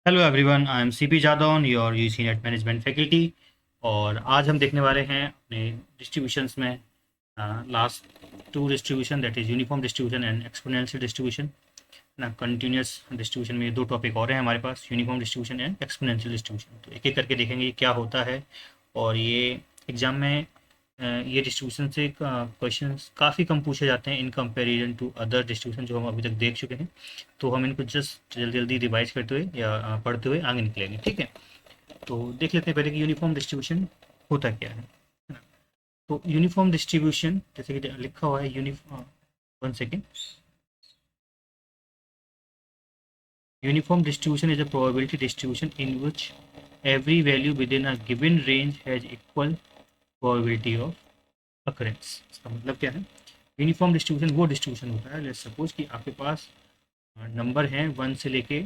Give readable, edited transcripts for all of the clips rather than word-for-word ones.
Hello everyone, I am CP Jadaun, your UG NET management faculty. और आज हम देखने वाले हैं अपने डिस्ट्रीब्यूशंस में last two distribution, that is uniform distribution and exponential distribution ना। कंटिन्यूस डिस्ट्रीब्यूशन में ये दो टॉपिक और हैं हमारे पास, uniform distribution and exponential distribution. तो एक एक करके देखेंगे ये क्या होता है। और ये एग्ज़ाम में ये डिस्ट्रीब्यूशन से क्वेश्चंस काफ़ी कम पूछे जाते हैं in comparison to other distribution जो हम अभी तक देख चुके हैं। तो हम इनको जस्ट जल्दी जल्दी रिवाइज करते हुए या पढ़ते हुए आगे निकलेंगे, ठीक है। तो देख लेते हैं पहले कि यूनिफॉर्म डिस्ट्रीब्यूशन होता क्या है ना। तो यूनिफॉर्म डिस्ट्रीब्यूशन जैसे कि लिखा हुआ है uniform, one second. Uniform distribution is a probability distribution in which every value within a given range has equal probability of occurrence। इसका मतलब क्या है? यूनिफॉर्म डिस्ट्रीब्यूशन वो डिस्ट्रीब्यूशन होता है, लेट्स सपोज कि आपके पास नंबर हैं 1 से लेके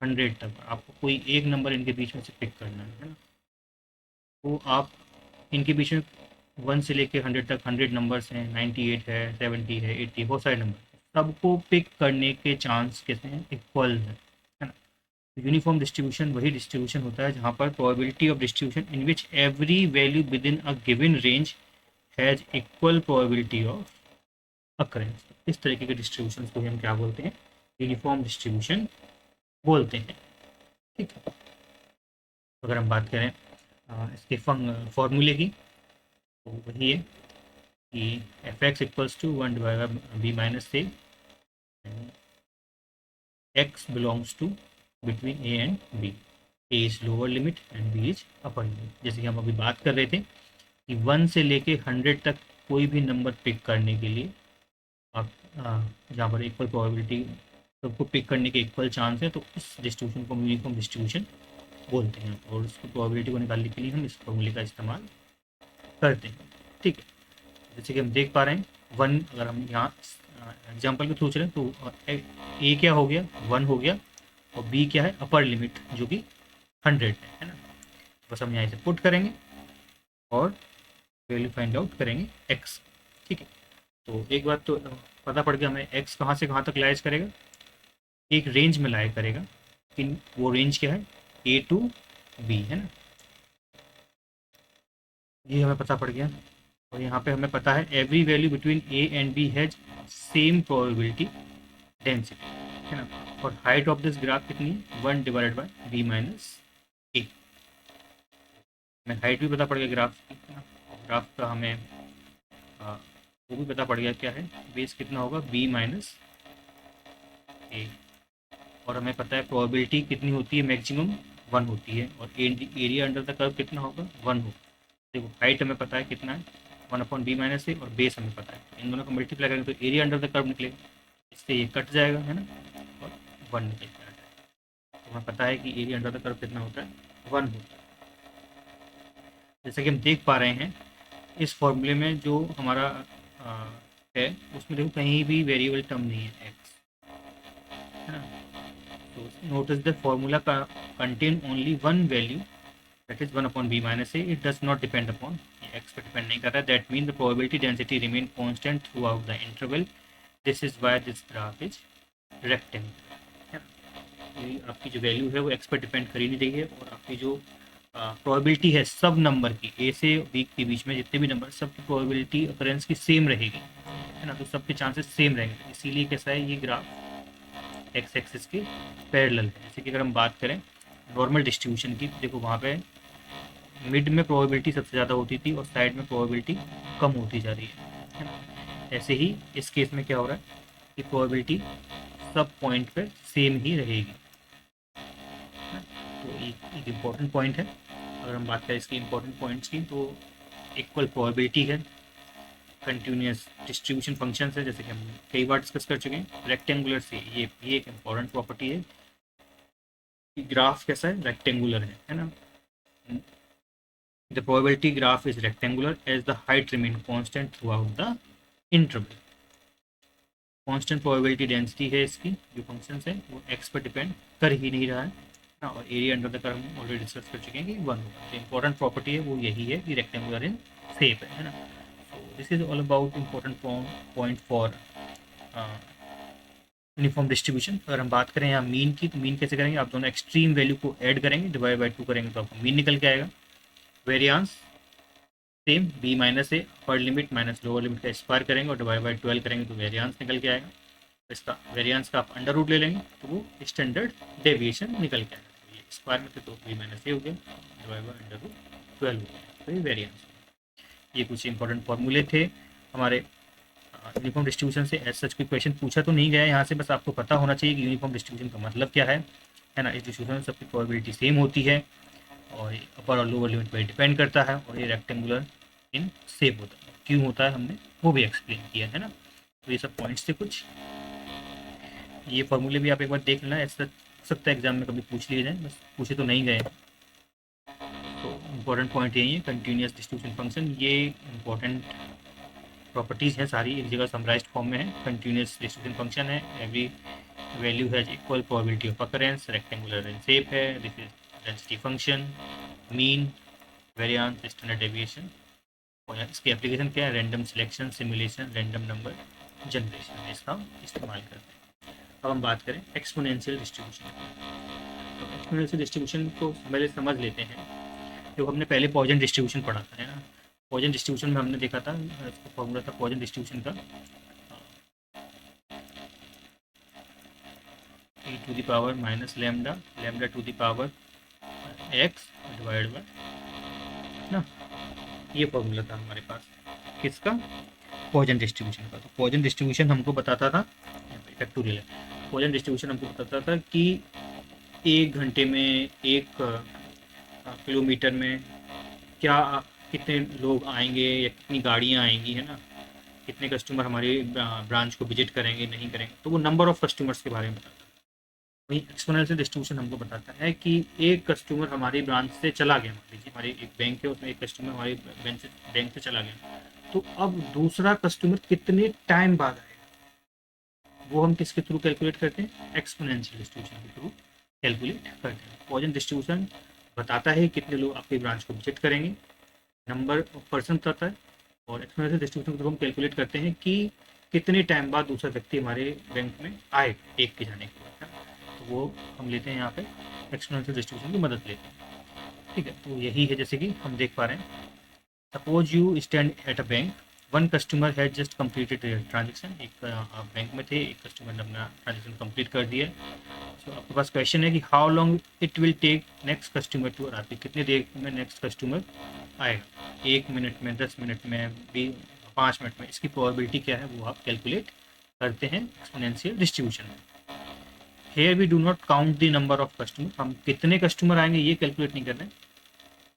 100 तक, आपको कोई एक नंबर इनके बीच में से पिक करना है ना। तो आप इनके बीच में 1 से लेके 100 तक 100 नंबर्स हैं, 98 है, 70 है, 80, बहुत सारे नंबर, सबको पिक करने के चांस कैसे हैं? इक्वल है ना। यूनिफॉर्म डिस्ट्रीब्यूशन वही डिस्ट्रीब्यूशन होता है जहाँ पर probability of distribution in which every value with in a given range has equal probability of occurrence. इस तरीके के डिस्ट्रीब्यूशन को हम क्या बोलते हैं? यूनिफॉर्म डिस्ट्रीब्यूशन बोलते हैं, ठीक है। अगर हम बात करें इसके फॉर्मूले की, तो वही है कि F X equals to 1/b-c, X belongs to between A and B. A is lower limit and B is upper limit. जैसे कि हम अभी बात कर रहे थे कि 1 से लेके 100 तक कोई भी नंबर पिक करने के लिए आप जहाँ पर इक्वल प्रोबेबिलिटी, सबको पिक करने के इक्वल चांस है, तो इस डिस्ट्रीब्यूशन को यूनिफॉर्म डिस्ट्रीब्यूशन बोलते हैं। और उसको प्रोबेबिलिटी को निकालने के लिए हम इस फॉर्मूले का इस्तेमाल करते हैं, ठीक है। जैसे कि हम देख पा रहे हैं, वन, अगर हम यहाँ एग्जाम्पल के थ्रू चलें तो ए क्या हो गया? 1 हो गया। और बी क्या है? अपर लिमिट, जो कि 100 है ना। बस हम यहाँ से पुट करेंगे और वैल्यू फाइंड आउट करेंगे एक्स, ठीक है। तो एक बात तो पता पड़ गया हमें, एक्स कहाँ से कहाँ तक लाइज करेगा? एक रेंज में लाया करेगा। लेकिन वो रेंज क्या है? ए टू बी है ना, ये हमें पता पड़ गया। और यहाँ पे हमें पता है every value between A and B has same probability density, है ना। और हाइट ऑफ दिस ग्राफ कितनी है? 1/b-a। हमें हाइट भी पता पड़ गया ग्राफ की, है ना। ग्राफ का हमें वो भी पता पड़ गया क्या है, बेस कितना होगा? b-a। और हमें पता है प्रोबेबिलिटी कितनी होती है? मैक्सिमम 1 होती है। और एरिया अंडर द कर्व कितना होगा? 1 होगा। देखो हाइट हमें पता है कितना है, 1/b-a, और बेस हमें पता है। इन दोनों को मल्टीप्लाई करेंगे तो एरिया अंडर द कर्व निकलेगा, इससे ये कट जाएगा, है ना। और 1 निकल जाएगा। तो हमें पता है कि एरिया अंडर द कर्व कितना होता है? 1 होता है। जैसे कि हम देख पा रहे हैं इस फॉर्मूले में जो हमारा आ, है, उसमें देखो कहीं भी वेरिएबल टर्म नहीं है एक्स, है ना। तो notice the formula contain only one value, that is 1/b-a। It does not depend upon x पे डिपेंड नहीं कर रहा है। That means the probability density remain constant throughout the interval। This is why this graph is rectangular, है ना। ये आपकी जो वैल्यू है वो x पर डिपेंड कर ही नहीं रही है। और आपकी जो प्रोबेबिलिटी है सब नंबर की, ए से बी के बीच में जितने भी नंबर, सब की प्रोबेबिलिटी अकरेंस की सेम रहेगी, है ना। तो सबके चांसेस सेम रहेंगे, इसीलिए कैसा है ये ग्राफ? एक्स एक्सिस के पैरेलल है। जैसे कि अगर हम बात करें नॉर्मल डिस्ट्रीब्यूशन की, देखो वहाँ पे मिड में प्रोबेबिलिटी सबसे ज़्यादा होती थी और साइड में प्रोबेबिलिटी कम होती जा रही है ना। ऐसे ही इस केस में क्या हो रहा है कि प्रोबेबिलिटी सब पॉइंट पे सेम ही रहेगी, है ना। तो एक इम्पॉर्टेंट पॉइंट है। अगर हम बात करें इसकी इम्पोर्टेंट पॉइंट्स की, तो इक्वल प्रोबेबिलिटी है, कंटिन्यूस डिस्ट्रीब्यूशन फंक्शन है, जैसे कि हम कई बार डिस्कस कर चुके हैं। रेक्टेंगुलर से ये एक इम्पॉर्टेंट प्रॉपर्टी है कि ग्राफ कैसा है? रेक्टेंगुलर है ना। The probability graph is rectangular as the height remain constant throughout the interval। Constant probability density है इसकी, जो फंक्शन है वो एक्स पर डिपेंड कर ही नहीं रहा है ना। और एरिया अंडर द कर्व हम ऑलरेडी डिस्कस कर चुके हैं कि 1 होगा। तो इंपॉर्टेंट प्रॉपर्टी है वो यही है कि रेक्टेंगुलर इन शेप है ना। So this is all about important point for uniform distribution. अगर हम बात करें यहाँ मीन की, तो मीन कैसे करेंगे, आप दोनों एक्सट्रीम वैल्यू को ऐड करेंगे, डिवाइड बाई 2 करेंगे तो आपको मीन निकल के आएगा। Variance same, B minus A upper limit minus lower limit का स्क्वायर करेंगे और डिवाइड बाई 12 करेंगे तो वेरियांस निकल के आएगा। इसका वेरियांस का आप अंडर रूट ले लेंगे तो वो स्टैंडर्ड डेविएशन निकल के आएगा। तो ये स्क्वायर में थे तो बी माइनस ए हो गया, डिवाइड बाई अंडर रूट 12 हो गया, तो ये वेरियांस। ये कुछ इंपॉर्टेंट फॉर्मूले थे हमारे यूनिफॉर्म डिस्ट्रीब्यूशन से। एज सच कोई क्वेश्चन पूछा तो नहीं गया यहाँ से, बस आपको पता होना चाहिए कि यूनिफॉर्म डिस्ट्रीब्यूशन का मतलब क्या है ना। इस डिस्ट्रीब्यूशन में सबकी प्रोबेबिलिटी सेम होती है और अपर और लोअर लिमिट पर डिपेंड करता है और ये रेक्टेंगुलर इन शेप होता है। क्यों होता है हमने वो भी एक्सप्लेन किया है ना। तो ये सब पॉइंट्स थे कुछ। ये फॉर्मूले भी आप एक बार देख लेना, ऐसा सकता है एग्जाम में कभी पूछ लिए जाए, बस पूछे तो नहीं गए। तो इम्पोर्टेंट पॉइंट यही है, कंटिन्यूस डिस्ट्रीब्यूशन फंक्शन, ये इम्पोर्टेंट प्रॉपर्टीज़ हैं सारी एक जगह समराइज्ड फॉर्म में है। कंटिन्यूस डिस्ट्रीब्यूशन फंक्शन है, every value has equal probability of occurrence, rectangular in shape है, this is density function, mean, variance, standard deviation. और इसकी एप्लीकेशन क्या है, random selection, simulation, random number generation में इसका इस्तेमाल करते हैं। अब हम बात करें एक्सपोनेंशियल डिस्ट्रीब्यूशन। तो एक्सपोनेंशियल डिस्ट्रीब्यूशन को पहले समझ लेते हैं। जो हमने पहले पॉइजन डिस्ट्रीब्यूशन पढ़ा था है ना, पॉइजन डिस्ट्रीब्यूशन में हमने देखा था, इसका फॉर्मूला था पॉइजन डिस्ट्रीब्यूशन का e to the power minus lambda, lambda to the power x divide by ना, ये फॉर्मूला था हमारे पास किसका, पॉइजन डिस्ट्रीब्यूशन का। तो पॉइजन डिस्ट्रीब्यूशन हमको बताता था, फैक्टोरियल है, पॉइजन डिस्ट्रीब्यूशन हमको बताता था कि 1 घंटे में 1 किलोमीटर में क्या कितने लोग आएंगे या कितनी गाड़ियाँ आएंगी है ना, कितने कस्टमर हमारे ब्रांच को विजिट करेंगे नहीं करेंगे, तो वो नंबर ऑफ़ कस्टमर्स के बारे में बताता है। वही एक्सपोनेंशियल डिस्ट्रीब्यूशन हमको बताता है कि एक कस्टमर हमारी ब्रांच से चला गया, मान लीजिए हमारी एक बैंक है उसमें एक कस्टमर हमारी बैंक से चला गया, तो अब दूसरा कस्टमर कितने टाइम बाद आएगा, वो हम किसके थ्रू कैलकुलेट करते हैं, एक्सपोनेंशियल डिस्ट्रीब्यूशन के थ्रू कैलकुलेट करते हैं। पॉइजन डिस्ट्रीब्यूशन बताता है कितने लोग आपकी ब्रांच को विजिट करेंगे, नंबर ऑफ पर्सन बताता है, और एक्सपोनेंशियल डिस्ट्रीब्यूशन के थ्रू हम कैलकुलेट करते हैं कि कितने टाइम बाद दूसरा व्यक्ति हमारे बैंक में आए एक के जाने के बाद। तो वो हम लेते हैं यहाँ पे एक्सपोनेंशियल डिस्ट्रीब्यूशन की मदद लेते हैं, ठीक है। तो यही है, जैसे कि हम देख पा रहे हैं, suppose you stand at a bank, one customer has just completed transaction, एक आप बैंक में थे, एक कस्टमर ने अपना ट्रांजेक्शन कंप्लीट कर दिया। तो आपके पास क्वेश्चन है कि how long it will take next customer to arrive, कितनी देर में नेक्स्ट कस्टमर आएगा, 1 मिनट में, 10 मिनट में, 5 मिनट में, इसकी प्रोबेबिलिटी क्या है वो आप कैलकुलेट करते हैं एक्सपोनेंशियल डिस्ट्रीब्यूशन में। Here we do not count the number of customer, हम कितने कस्टमर आएंगे ये कैलकुलेट नहीं कर रहे हैं।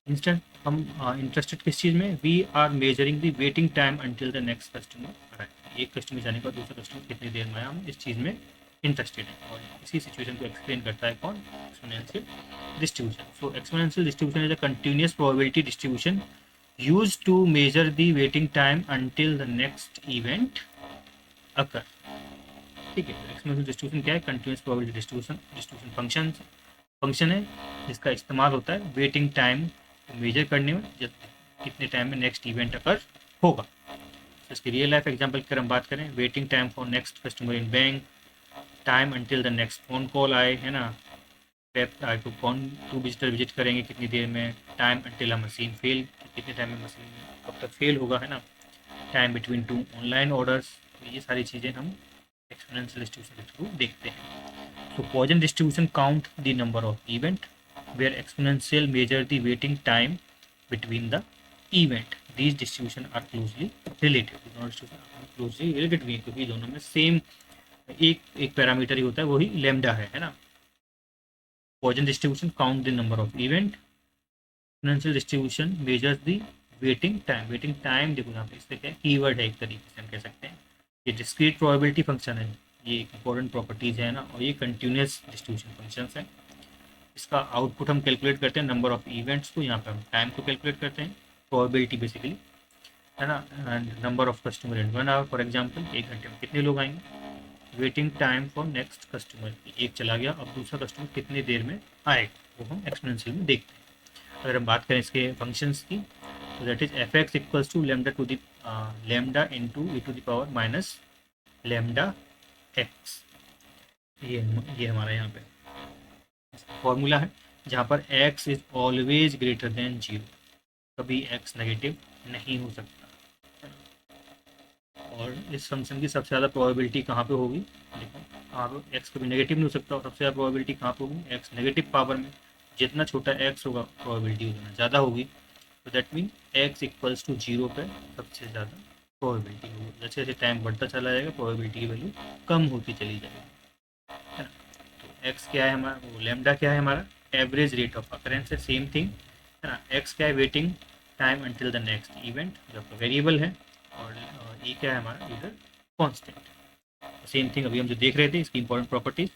इंस्टेंट हम इंटरेस्टेड किस चीज़ में, we are measuring the waiting time until the next customer arrive, एक कस्टमर जाने के बाद दूसरा कस्टमर कितनी देर में आया, हम इस चीज़ में इंटरेस्टेड है। और इसी सिचुएशन को एक्सप्लेन करता है कौन, exponential distribution. So exponential distribution is a continuous probability distribution used to measure the waiting time until the next event occur, ठीक है। एक्सपोनेंशियल डिस्ट्रीब्यूशन क्या है, कंटिन्यूअस प्रोबेबिलिटी डिस्ट्रीब्यूशन फंक्शन है जिसका इस्तेमाल होता है वेटिंग टाइम को मेजर करने में, जब कितने टाइम में नेक्स्ट इवेंट अकर होगा। तो इसकी रियल लाइफ एग्जांपल की हम बात करें, waiting time for next customer in bank, time until the next phone call आए है ना, टू विजिटर विजिट करेंगे कितनी देर में, time until a machine fail, कितने टाइम में मशीन कब तक फेल होगा है ना, टाइम बिटवीन 2 ऑनलाइन ऑर्डर्स। तो ये सारी चीज़ें हम एक्सपोनेंशियल डिस्ट्रीब्यूशन के थ्रू देखते हैं। तो Poisson distribution count the number of event, where exponential measure the waiting time between the event, these distribution are closely related, दोनों डिस्ट्रीब्यूशन क्लोजली रिलेटेड भी है क्योंकि दोनों में सेम एक पैरामीटर ही होता है, वही लैम्डा है ना। Poisson distribution count the number of event, exponential distribution measures the waiting time, waiting time देखो यहाँ पे इससे क्या कीवर्ड है, एक तरीके से हम कह सकते हैं। ये डिस्क्रीट प्रोबेबिलिटी फंक्शन है, ये एक इंपॉर्टेंट प्रॉपर्टीज है ना, और ये कंटिन्यूस डिस्ट्रीब्यूशन फंक्शंस है। इसका आउटपुट हम कैलकुलेट करते हैं नंबर ऑफ इवेंट्स को, यहाँ पे हम टाइम को कैलकुलेट करते हैं, प्रोबेबिलिटी बेसिकली है ना, and number of customer in 1 hour, for example 1 घंटे में कितने लोग आएंगे, waiting time for next customer, एक चला गया अब दूसरा कस्टमर कितनी देर में आएगा, वो हम एक्सपोनेंशियल में देखते हैं। अगर हम बात करें इसके फंक्शंस की, तो that is F X equals to lambda to the lambda into E to the power minus lambda X, ये हमारा यहाँ पे फॉर्मूला है जहाँ पर x is always greater than 0, कभी x नेगेटिव नहीं हो सकता। और इस फंक्शन की सबसे ज़्यादा प्रोबेबिलिटी कहाँ पे होगी, देखो कहाँ पे x कभी नेगेटिव नहीं हो सकता, और सबसे ज़्यादा प्रोबेबिलिटी कहाँ पे होगी, x नेगेटिव पावर में। जितना छोटा x होगा प्रोबेबिलिटी उतना ज़्यादा होगी, तो that mean x equals to 0 पे सबसे ज़्यादा प्रोबेबिलिटी होगी। जैसे जैसे टाइम बढ़ता चला जाएगा प्रोबेबिलिटी की वैल्यू कम होती चली जाएगी, है ना। तो x क्या है हमारा, वो लैम्डा क्या है हमारा, एवरेज रेट ऑफ अकरेंस है, सेम थिंग, है ना। x क्या है, waiting time until the next event, जो आपका वेरिएबल है। और ये क्या है हमारा, इधर कांस्टेंट। सेम थिंग अभी हम जो देख रहे थे, इसकी important properties,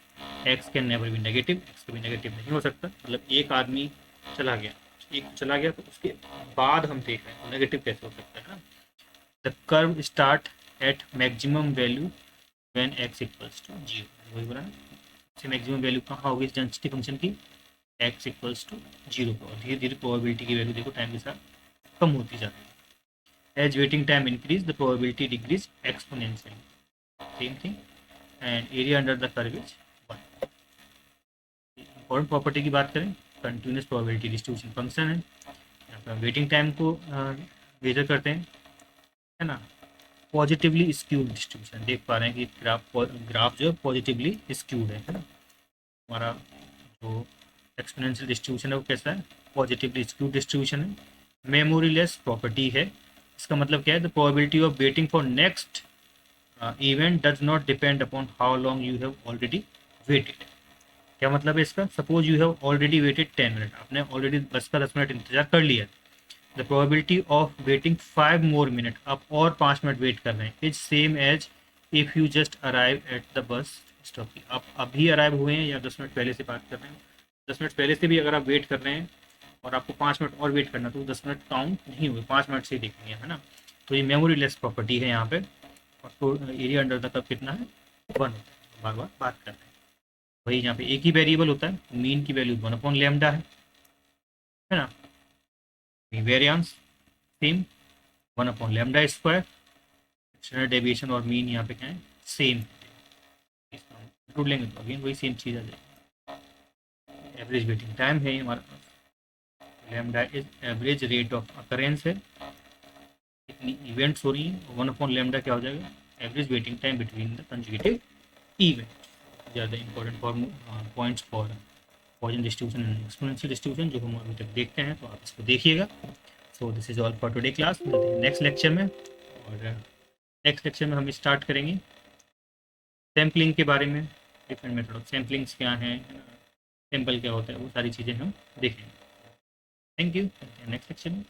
x can never be negative, x कभी नेगेटिव नहीं हो सकता। मतलब एक आदमी चला गया, एक चला गया, तो उसके बाद हम देख रहे हैं, तो नेगेटिव कैसे हो सकता है ना। The curve start at maximum value when x equals to 0, वही बोला ना। इससे मैक्सिमम वैल्यू कहाँ होगी इस डेंसिटी फंक्शन की, x इक्वल्स टू 0 पर, और धीरे धीरे प्रोबेबिलिटी की वैल्यू देखो टाइम के साथ कम होती जा रही है। As waiting time increase, the probability decrease exponentially. Same thing. And area under the curve is 1. Important property की बात करें, कंटिन्यूस प्रोबेबिलिटी डिस्ट्रीब्यूशन फंक्शन है। यहाँ पर वेटिंग टाइम को मेजर करते हैं, है ना। पॉजिटिवली स्क्यूड डिस्ट्रीब्यूशन, देख पा रहे हैं कि ग्राफ जो है पॉजिटिवली स्क्यूड है ना। हमारा जो एक्सपोनेंशियल डिस्ट्रीब्यूशन है वो कैसा है, पॉजिटिवली स्क्यूड डिस्ट्रीब्यूशन है। मेमोरी लेस प्रॉपर्टी है, इसका मतलब क्या है, the probability of waiting for next event does not depend upon how long you have already waited. क्या मतलब है इसका, suppose you have already waited 10 minute, आपने ऑलरेडी 10 इंतजार कर लिया। The probability of waiting 5 more minutes, आप और 5 मिनट वेट कर रहे हैं, is same as if you just arrive at the bus stop. आप अभी अराइव हुए हैं या 10 मिनट पहले से बात कर रहे हैं, 10 मिनट पहले से भी अगर आप वेट कर रहे हैं और आपको 5 मिनट और वेट करना, तो 10 मिनट काउंट नहीं हुए, 5 मिनट से ही देखेंगे, है ना। तो ये मेमोरी लेस प्रॉपर्टी है यहाँ पे। और तो एरिया अंडर द कर्व कितना है, 1 होता है, बार बार बात कर रहे हैं। वही यहाँ पे एक ही वेरिएबल होता है, मीन की वैल्यू 1/λ है ना। Variance same 1/λ square, standard deviation और मीन यहाँ पे क्या है, सेम। जोड़ लेंगे तो अगेन वही सेम चीज़ आ जाएगी। एवरेज वेटिंग टाइम है हमारे पास, lambda is average rate of occurrence है, कितनी इवेंट्स हो रही हैं। 1/λ क्या हो जाएगा, average waiting time between the consecutive event. ज़्यादा important points for Poisson distribution and exponential distribution जो हम अभी तक देखते हैं, तो आप इसको देखिएगा। So this is all for today class, मिलते हैं नेक्स्ट लेक्चर में। और नेक्स्ट लेक्चर में हम स्टार्ट करेंगे सैम्पलिंग के बारे में, डिफरेंट मेथड ऑफ सैम्पलिंग्स क्या हैं, सैम्पल क्या होता है, वो सारी चीज़ें हम देखेंगे। थैंक यू, नेक्स्ट लेक्चर में।